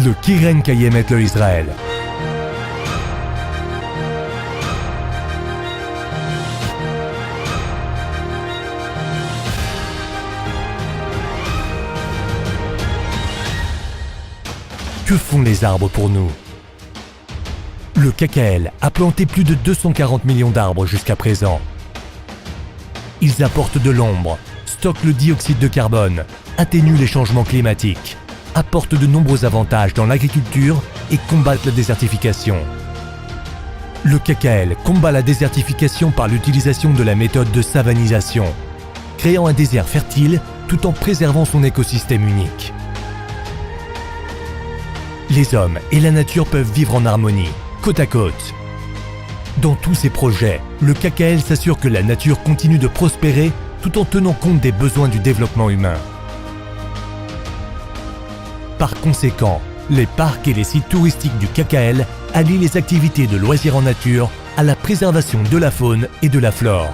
Le Keren Kayem et le Israël. Que font les arbres pour nous? Le KKL a planté plus de 240 millions d'arbres jusqu'à présent. Ils apportent de l'ombre, stockent le dioxyde de carbone, atténuent les changements climatiques, apportent de nombreux avantages dans l'agriculture et combattent la désertification. Le KKL combat la désertification par l'utilisation de la méthode de savanisation, créant un désert fertile tout en préservant son écosystème unique. Les hommes et la nature peuvent vivre en harmonie, côte à côte. Dans tous ces projets, le KKL s'assure que la nature continue de prospérer tout en tenant compte des besoins du développement humain. Par conséquent, les parcs et les sites touristiques du KKL allient les activités de loisirs en nature à la préservation de la faune et de la flore.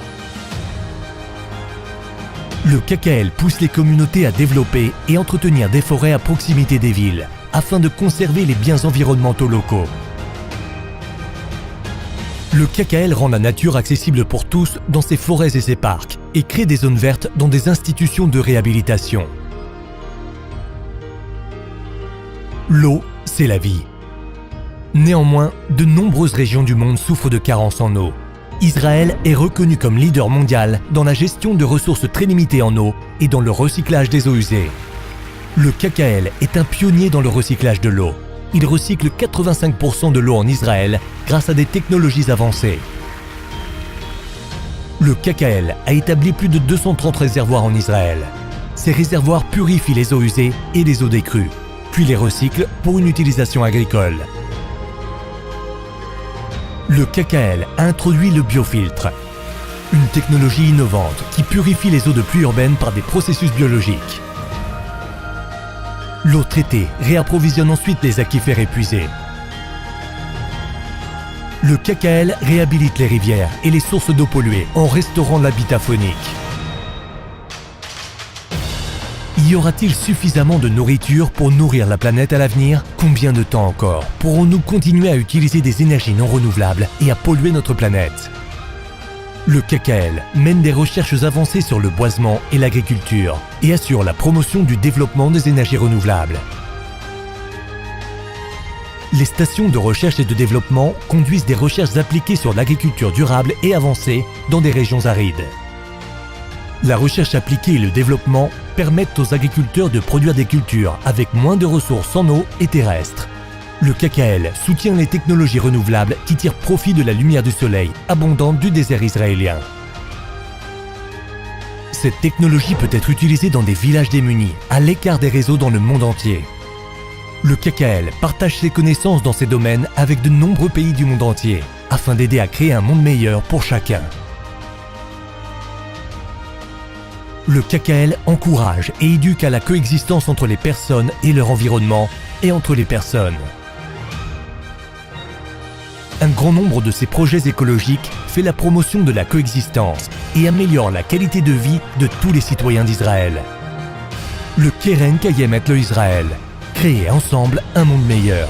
Le KKL pousse les communautés à développer et entretenir des forêts à proximité des villes, afin de conserver les biens environnementaux locaux. Le KKL rend la nature accessible pour tous dans ses forêts et ses parcs et crée des zones vertes dans des institutions de réhabilitation. L'eau, c'est la vie. Néanmoins, de nombreuses régions du monde souffrent de carences en eau. Israël est reconnu comme leader mondial dans la gestion de ressources très limitées en eau et dans le recyclage des eaux usées. Le KKL est un pionnier dans le recyclage de l'eau. Il recycle 85% de l'eau en Israël grâce à des technologies avancées. Le KKL a établi plus de 230 réservoirs en Israël. Ces réservoirs purifient les eaux usées et les eaux des crues, puis les recyclent pour une utilisation agricole. Le KKL a introduit le biofiltre, une technologie innovante qui purifie les eaux de pluie urbaine par des processus biologiques. L'eau traitée réapprovisionne ensuite les aquifères épuisés. Le KKL réhabilite les rivières et les sources d'eau polluées en restaurant l'habitat faunique. Y aura-t-il suffisamment de nourriture pour nourrir la planète à l'avenir? Combien de temps encore pourrons-nous continuer à utiliser des énergies non renouvelables et à polluer notre planète? Le KKL mène des recherches avancées sur le boisement et l'agriculture et assure la promotion du développement des énergies renouvelables. Les stations de recherche et de développement conduisent des recherches appliquées sur l'agriculture durable et avancée dans des régions arides. La recherche appliquée et le développement permettent aux agriculteurs de produire des cultures avec moins de ressources en eau et terrestres. Le KKL soutient les technologies renouvelables qui tirent profit de la lumière du soleil abondante du désert israélien. Cette technologie peut être utilisée dans des villages démunis, à l'écart des réseaux dans le monde entier. Le KKL partage ses connaissances dans ces domaines avec de nombreux pays du monde entier, afin d'aider à créer un monde meilleur pour chacun. Le KKL encourage et éduque à la coexistence entre les personnes et leur environnement et entre les personnes. Un grand nombre de ces projets écologiques fait la promotion de la coexistence et améliore la qualité de vie de tous les citoyens d'Israël. Le Keren Kayem et le Israël, créer ensemble un monde meilleur.